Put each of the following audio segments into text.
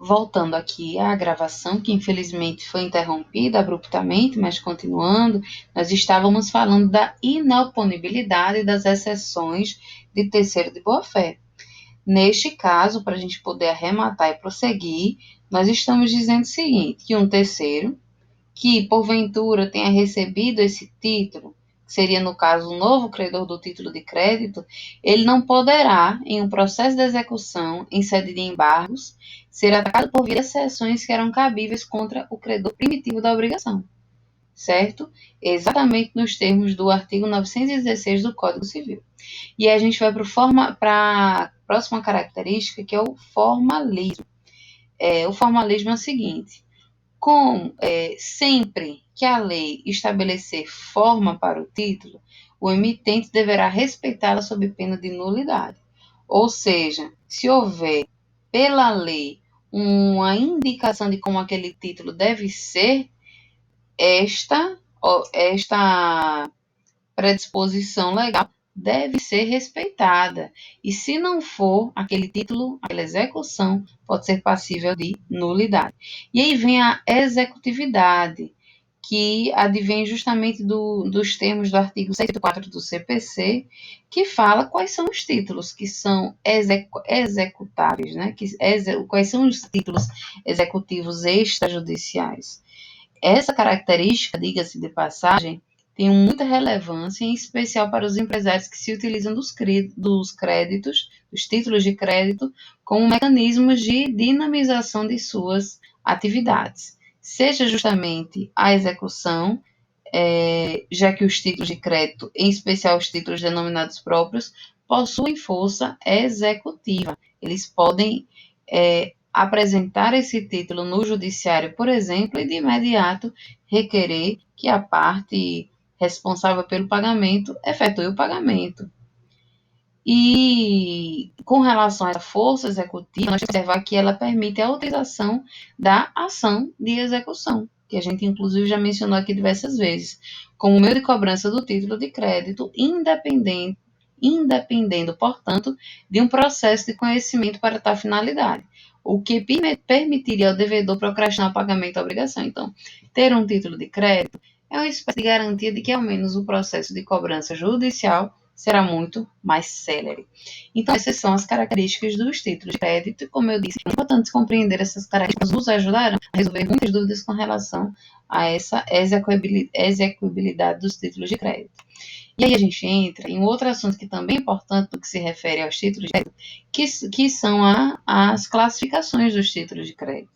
voltando aqui à gravação, que infelizmente foi interrompida abruptamente, mas continuando, nós estávamos falando da inoponibilidade das exceções de terceiro de boa-fé. Neste caso, para a gente poder arrematar e prosseguir, nós estamos dizendo o seguinte, que um terceiro, que porventura tenha recebido esse título, que seria no caso o novo credor do título de crédito, ele não poderá, em um processo de execução em sede de embargos, ser atacado por via de exceções que eram cabíveis contra o credor primitivo da obrigação, certo? Exatamente nos termos do artigo 916 do Código Civil. E a gente vai para a próxima característica, que é o formalismo. O formalismo é o seguinte: sempre que a lei estabelecer forma para o título, o emitente deverá respeitá-la sob pena de nulidade. Ou seja, se houver pela lei uma indicação de como aquele título deve ser, esta predisposição legal deve ser respeitada. E se não for, aquele título, aquela execução, pode ser passível de nulidade. E aí vem a executividade, que advém justamente dos termos do artigo 104 do CPC, que fala quais são os títulos que são executáveis, né? Quais são os títulos executivos extrajudiciais. Essa característica, diga-se de passagem, tem muita relevância, em especial para os empresários que se utilizam dos créditos, dos títulos de crédito, como mecanismos de dinamização de suas atividades. Seja justamente a execução, já que os títulos de crédito, em especial os títulos denominados próprios, possuem força executiva. Eles podem apresentar esse título no judiciário, por exemplo, e de imediato requerer que a parte responsável pelo pagamento efetue o pagamento. E com relação a essa força executiva, nós temos que observar que ela permite a utilização da ação de execução, que a gente inclusive já mencionou aqui diversas vezes, como meio de cobrança do título de crédito, independendo, portanto, de um processo de conhecimento para tal finalidade, o que permitiria ao devedor procrastinar o pagamento da obrigação. Então, ter um título de crédito é uma espécie de garantia de que, ao menos, o processo de cobrança judicial será muito mais célere. Então, essas são as características dos títulos de crédito, e, como eu disse, é importante compreender essas características, nos ajudarão a resolver muitas dúvidas com relação a essa execuibilidade dos títulos de crédito. E aí a gente entra em um outro assunto que também é importante no que se refere aos títulos de crédito, que são as classificações dos títulos de crédito.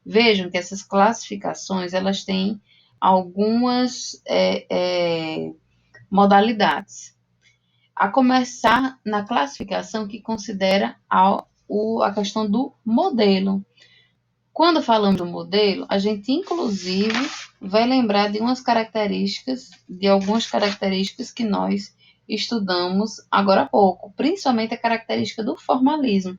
Vejam que essas classificações, elas têm algumas modalidades. A começar na classificação que considera a questão do modelo. Quando falamos do modelo, a gente inclusive vai lembrar de algumas características que nós estudamos agora há pouco, principalmente a característica do formalismo,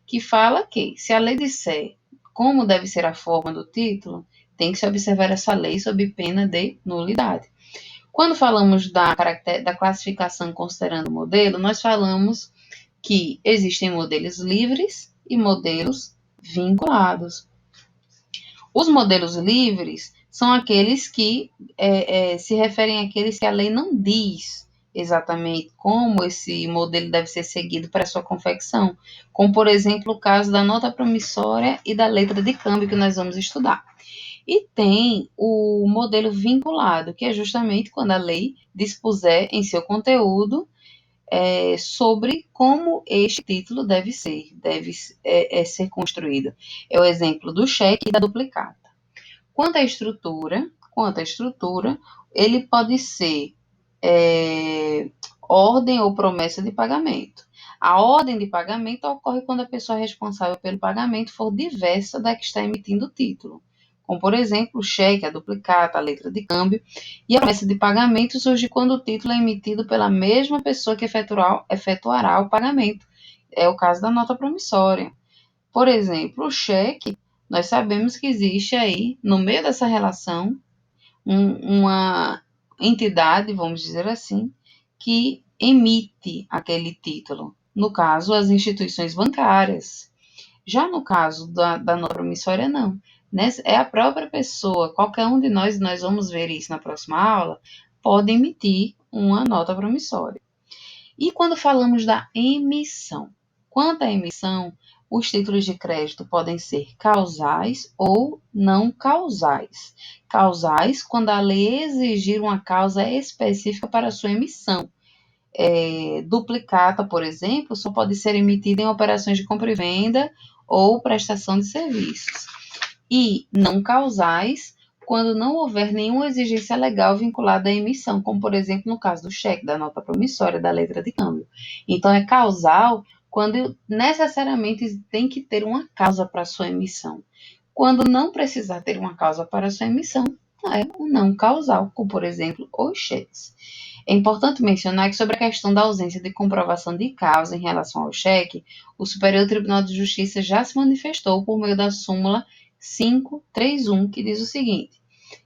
que fala que se a lei disser como deve ser a forma do título, tem que se observar essa lei sob pena de nulidade. Quando falamos da classificação considerando o modelo, nós falamos que existem modelos livres e modelos vinculados. Os modelos livres são aqueles que se referem àqueles que a lei não diz exatamente como esse modelo deve ser seguido para sua confecção, como, por exemplo, o caso da nota promissória e da letra de câmbio que nós vamos estudar. E tem o modelo vinculado, que é justamente quando a lei dispuser em seu conteúdo sobre como este título deve ser construído. É o exemplo do cheque e da duplicata. Quanto à estrutura, ele pode ser ordem ou promessa de pagamento. A ordem de pagamento ocorre quando a pessoa responsável pelo pagamento for diversa da que está emitindo o título, como, por exemplo, o cheque, a duplicata, a letra de câmbio, e a promessa de pagamento surge quando o título é emitido pela mesma pessoa que efetuará o pagamento. É o caso da nota promissória. Por exemplo, o cheque, nós sabemos que existe aí, no meio dessa relação, uma entidade, vamos dizer assim, que emite aquele título. No caso, as instituições bancárias. Já no caso da nota promissória, não. É a própria pessoa, qualquer um de nós vamos ver isso na próxima aula, pode emitir uma nota promissória. E quando falamos da emissão? Quanto à emissão, os títulos de crédito podem ser causais ou não causais. Causais, quando a lei exigir uma causa específica para sua emissão. Duplicata, por exemplo, só pode ser emitida em operações de compra e venda ou prestação de serviços. E não causais, quando não houver nenhuma exigência legal vinculada à emissão, como, por exemplo, no caso do cheque, da nota promissória, da letra de câmbio. Então, é causal quando necessariamente tem que ter uma causa para a sua emissão. Quando não precisar ter uma causa para a sua emissão, é um não causal, como, por exemplo, os cheques. É importante mencionar que sobre a questão da ausência de comprovação de causa em relação ao cheque, o Superior Tribunal de Justiça já se manifestou por meio da súmula 531, que diz o seguinte: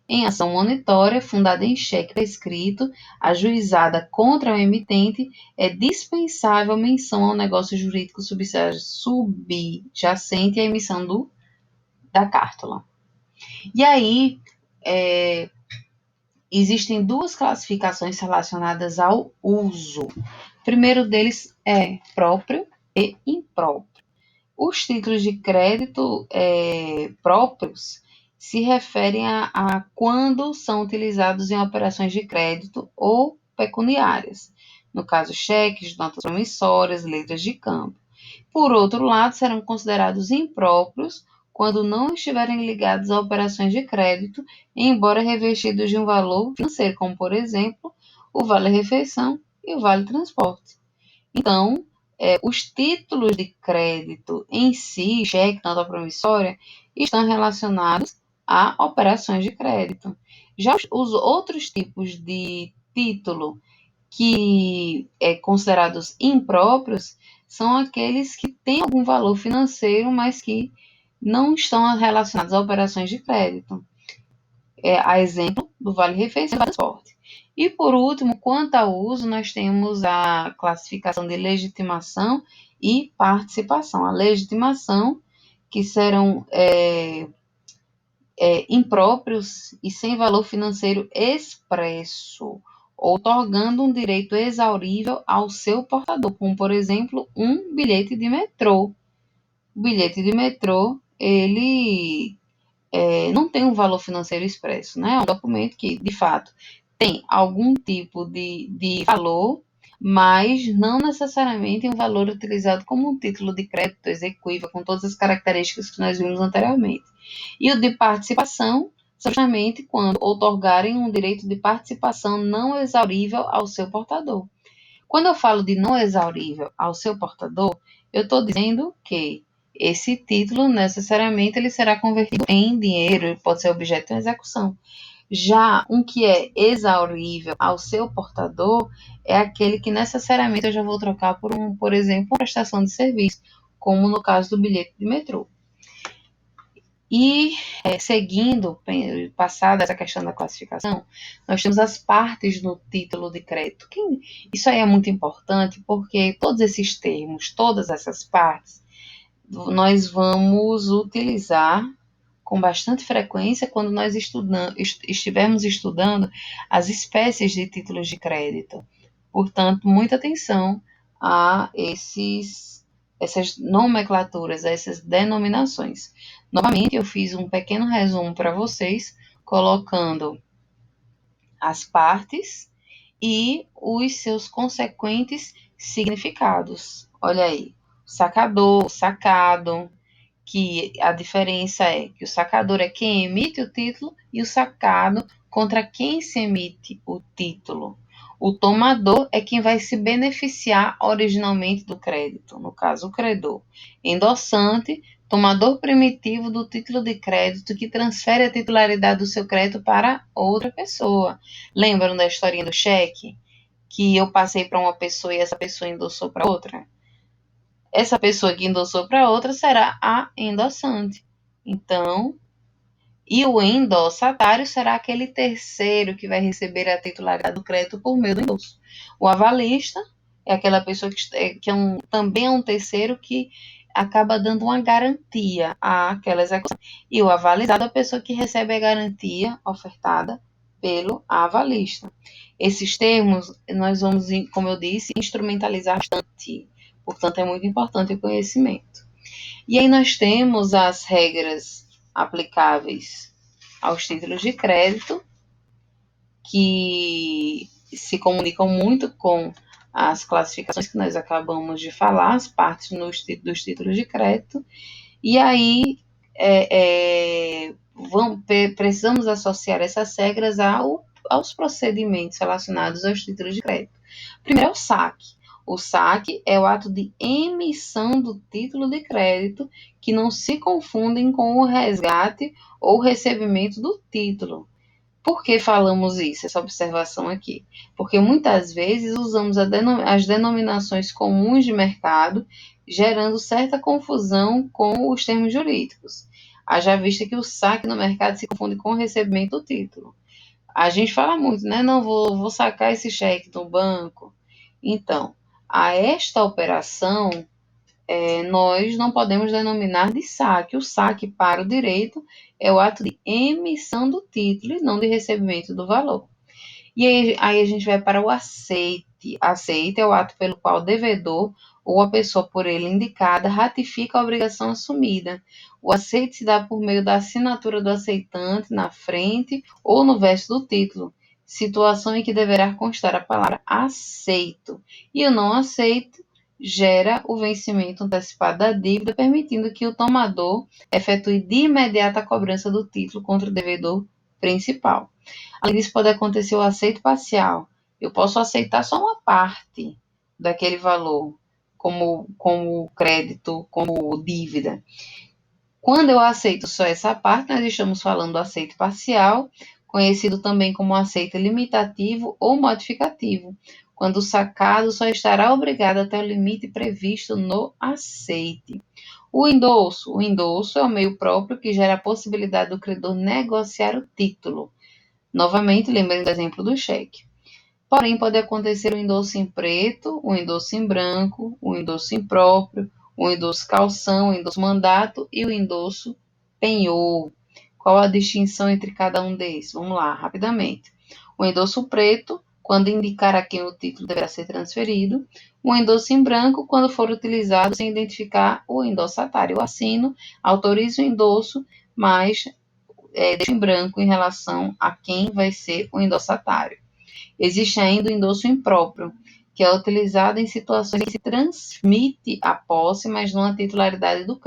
em ação monitória, fundada em cheque prescrito, ajuizada contra o emitente, é dispensável menção ao negócio jurídico subjacente à emissão da cártula. E aí, existem duas classificações relacionadas ao uso. O primeiro deles é próprio e impróprio. Os títulos de crédito próprios se referem a quando são utilizados em operações de crédito ou pecuniárias, no caso, cheques, notas promissórias, letras de câmbio. Por outro lado, serão considerados impróprios quando não estiverem ligados a operações de crédito, embora revestidos de um valor financeiro, como, por exemplo, o vale-refeição e o vale-transporte. Então, os títulos de crédito em si, cheque, nota promissória, estão relacionados a operações de crédito. Já os outros tipos de título que considerados impróprios são aqueles que têm algum valor financeiro, mas que não estão relacionados a operações de crédito. A exemplo do vale-refeição e transporte. E, por último, quanto ao uso, nós temos a classificação de legitimação e participação. A legitimação, que serão impróprios e sem valor financeiro expresso, outorgando um direito exaurível ao seu portador, como, por exemplo, um bilhete de metrô. O bilhete de metrô, ele não tem um valor financeiro expresso, né? É um documento que, de fato, tem algum tipo de valor, mas não necessariamente um valor utilizado como um título de crédito exequível, com todas as características que nós vimos anteriormente. E o de participação, justamente quando outorgarem um direito de participação não exaurível ao seu portador. Quando eu falo de não exaurível ao seu portador, eu estou dizendo que esse título necessariamente ele será convertido em dinheiro e pode ser objeto de execução. Já um que é exaurível ao seu portador é aquele que necessariamente eu já vou trocar por exemplo, uma prestação de serviço, como no caso do bilhete de metrô. E, seguindo, passada essa questão da classificação, nós temos as partes no título de crédito. Isso aí é muito importante porque todos esses termos, todas essas partes, nós vamos utilizar com bastante frequência quando nós estivermos estudando as espécies de títulos de crédito. Portanto, muita atenção a essas nomenclaturas, a essas denominações. Novamente, eu fiz um pequeno resumo para vocês, colocando as partes e os seus consequentes significados. Olha aí, sacador, sacado, que a diferença é que o sacador é quem emite o título e o sacado contra quem se emite o título. O tomador é quem vai se beneficiar originalmente do crédito, no caso, o credor. Endossante, tomador primitivo do título de crédito que transfere a titularidade do seu crédito para outra pessoa. Lembram da historinha do cheque? Que eu passei para uma pessoa e essa pessoa endossou para outra? Essa pessoa que endossou para outra será a endossante. Então, e o endossatário será aquele terceiro que vai receber a titularidade do crédito por meio do endosso. O avalista é aquela pessoa que também é um terceiro que acaba dando uma garantia àquela execução. E o avalizado é a pessoa que recebe a garantia ofertada pelo avalista. Esses termos, nós vamos, como eu disse, instrumentalizar bastante. Portanto, é muito importante o conhecimento. E aí nós temos as regras aplicáveis aos títulos de crédito, que se comunicam muito com as classificações que nós acabamos de falar, as partes dos títulos de crédito, e aí precisamos associar essas regras aos procedimentos relacionados aos títulos de crédito. Primeiro é o saque. O saque é o ato de emissão do título de crédito, que não se confundem com o resgate ou recebimento do título. Por que falamos isso, essa observação aqui? Porque muitas vezes usamos as denominações comuns de mercado, gerando certa confusão com os termos jurídicos. Haja vista que o saque no mercado se confunde com o recebimento do título. A gente fala muito, né? Não vou sacar esse cheque do banco. Então, a esta operação, nós não podemos denominar de saque. O saque para o direito é o ato de emissão do título e não de recebimento do valor. E aí a gente vai para o aceite. Aceite é o ato pelo qual o devedor ou a pessoa por ele indicada ratifica a obrigação assumida. O aceite se dá por meio da assinatura do aceitante na frente ou no verso do título, situação em que deverá constar a palavra aceito. E o não aceito gera o vencimento antecipado da dívida, permitindo que o tomador efetue de imediato a cobrança do título contra o devedor principal. Além disso, pode acontecer o aceito parcial. Eu posso aceitar só uma parte daquele valor, como crédito, como dívida. Quando eu aceito só essa parte, nós estamos falando do aceito parcial, conhecido também como aceito limitativo ou modificativo, quando o sacado só estará obrigado até o limite previsto no aceite. O endosso é o meio próprio que gera a possibilidade do credor negociar o título. Novamente, lembrem do exemplo do cheque. Porém, pode acontecer o endosso em preto, o endosso em branco, o endosso impróprio, o endosso calção, o endosso mandato e o endosso penhor. Qual a distinção entre cada um desses? Vamos lá, rapidamente. O endosso preto, quando indicar a quem o título deverá ser transferido. O endosso em branco, quando for utilizado sem identificar o endossatário. Eu assino, autorizo o endosso, mas deixo em branco em relação a quem vai ser o endossatário. Existe ainda o endosso impróprio, que é utilizado em situações em que se transmite a posse, mas não a titularidade do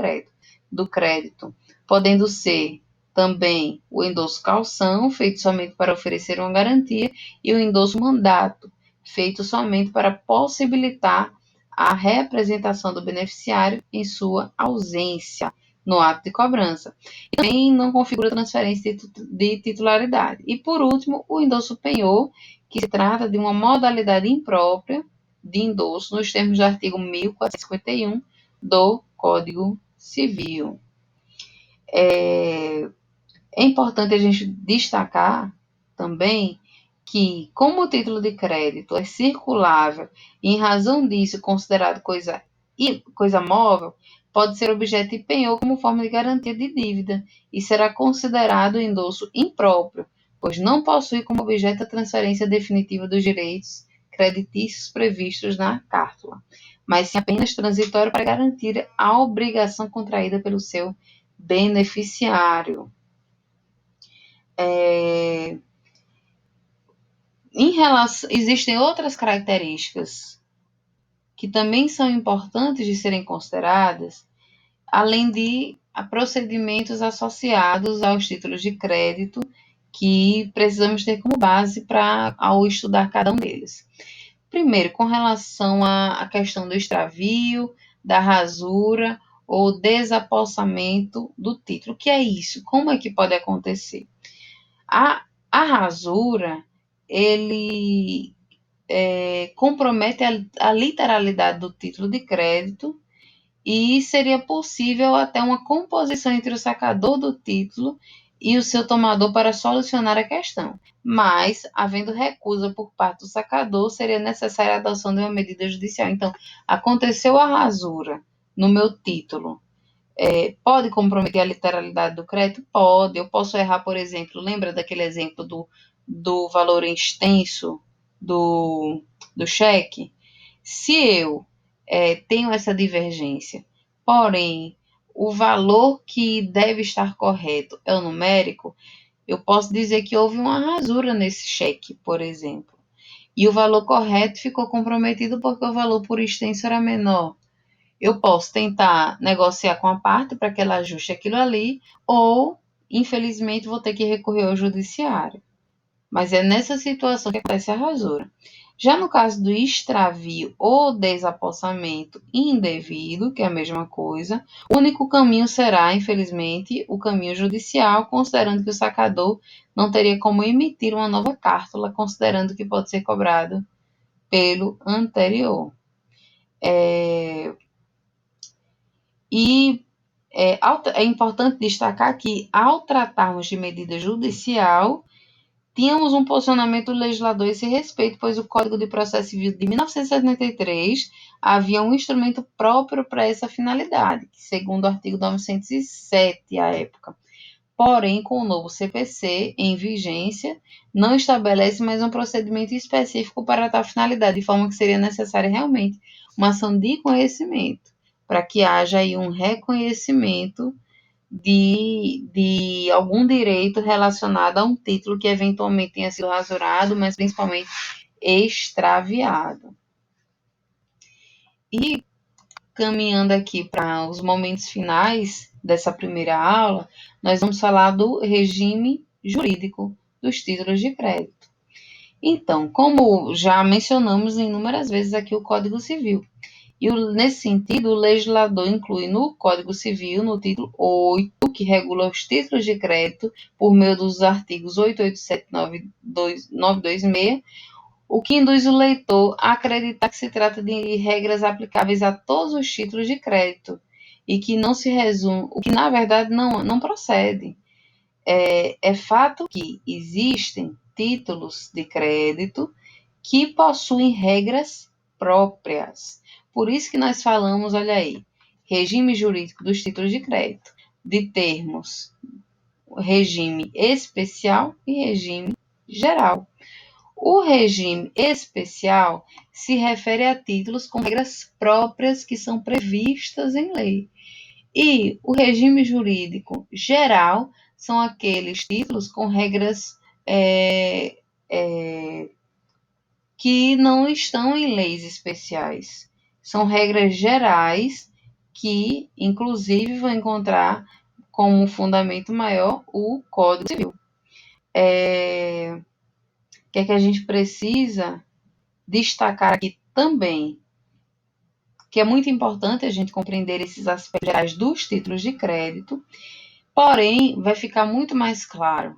crédito, podendo ser também o endosso calção, feito somente para oferecer uma garantia, e o endosso mandato, feito somente para possibilitar a representação do beneficiário em sua ausência no ato de cobrança. E também não configura transferência de titularidade. E, por último, o endosso penhor, que se trata de uma modalidade imprópria de endosso nos termos do artigo 1451 do Código Civil. É importante a gente destacar também que, como o título de crédito é circulável e, em razão disso, considerado coisa móvel, pode ser objeto de penhor como forma de garantia de dívida e será considerado endosso impróprio, pois não possui como objeto a transferência definitiva dos direitos creditícios previstos na cártula, mas sim apenas transitório para garantir a obrigação contraída pelo seu beneficiário. Existem outras características que também são importantes de serem consideradas, além de procedimentos associados aos títulos de crédito que precisamos ter como base ao estudar cada um deles. Primeiro, com relação à questão do extravio, da rasura ou desapossamento do título. O que é isso? Como é que pode acontecer? A rasura, ele compromete a literalidade do título de crédito e seria possível até uma composição entre o sacador do título e o seu tomador para solucionar a questão. Mas, havendo recusa por parte do sacador, seria necessária a adoção de uma medida judicial. Então, aconteceu a rasura no meu título, pode comprometer a literalidade do crédito? Pode. Eu posso errar, por exemplo, lembra daquele exemplo do valor extenso do, do cheque? Se eu tenho essa divergência, porém o valor que deve estar correto é o numérico, eu posso dizer que houve uma rasura nesse cheque, por exemplo. E o valor correto ficou comprometido porque o valor por extenso era menor. Eu posso tentar negociar com a parte para que ela ajuste aquilo ali, ou, infelizmente, vou ter que recorrer ao judiciário. Mas é nessa situação que acontece a rasura. Já no caso do extravio ou desapossamento indevido, que é a mesma coisa, o único caminho será, infelizmente, o caminho judicial, considerando que o sacador não teria como emitir uma nova cártula, considerando que pode ser cobrado pelo anterior. É importante destacar que, ao tratarmos de medida judicial, tínhamos um posicionamento do legislador a esse respeito, pois o Código de Processo Civil de 1973 havia um instrumento próprio para essa finalidade, segundo o artigo 907 à época. Porém, com o novo CPC em vigência, não estabelece mais um procedimento específico para tal finalidade, de forma que seria necessária realmente uma ação de conhecimento, para que haja aí um reconhecimento de algum direito relacionado a um título que eventualmente tenha sido rasurado, mas principalmente extraviado. E caminhando aqui para os momentos finais dessa primeira aula, nós vamos falar do regime jurídico dos títulos de crédito. Então, como já mencionamos inúmeras vezes aqui o Código Civil, e nesse sentido, o legislador inclui no Código Civil, no título 8, que regula os títulos de crédito, por meio dos artigos 887 e 926, o que induz o leitor a acreditar que se trata de regras aplicáveis a todos os títulos de crédito, e que não se resume, o que na verdade não procede. É fato que existem títulos de crédito que possuem regras próprias. Por isso que nós falamos, olha aí, regime jurídico dos títulos de crédito, de termos regime especial e regime geral. O regime especial se refere a títulos com regras próprias que são previstas em lei. E o regime jurídico geral são aqueles títulos com regras que não estão em leis especiais. São regras gerais que, inclusive, vão encontrar como fundamento maior o Código Civil. O que é que a gente precisa destacar aqui também? Que é muito importante a gente compreender esses aspectos gerais dos títulos de crédito, porém, vai ficar muito mais claro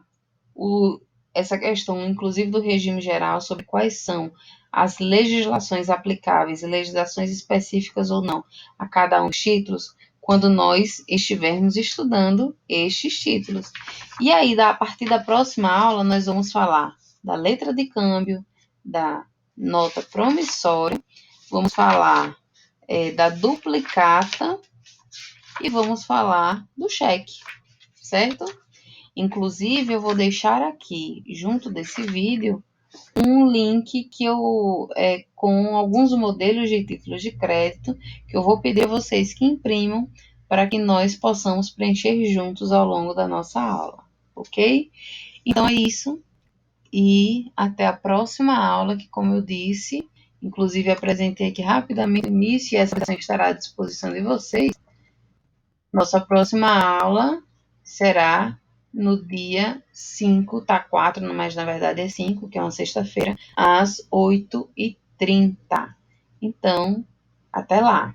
essa questão, inclusive do regime geral, sobre quais são as legislações aplicáveis e legislações específicas ou não a cada um dos títulos, quando nós estivermos estudando estes títulos. E aí, a partir da próxima aula, nós vamos falar da letra de câmbio, da nota promissória, vamos falar da duplicata e vamos falar do cheque, certo? Inclusive, eu vou deixar aqui, junto desse vídeo, um link que com alguns modelos de títulos de crédito que eu vou pedir a vocês que imprimam para que nós possamos preencher juntos ao longo da nossa aula, ok? Então é isso e até a próxima aula, que como eu disse, inclusive apresentei aqui rapidamente no início e essa apresentação estará à disposição de vocês. Nossa próxima aula será no dia 5, tá 4, mas na verdade é 5, que é uma sexta-feira, às 8h30. Então, até lá!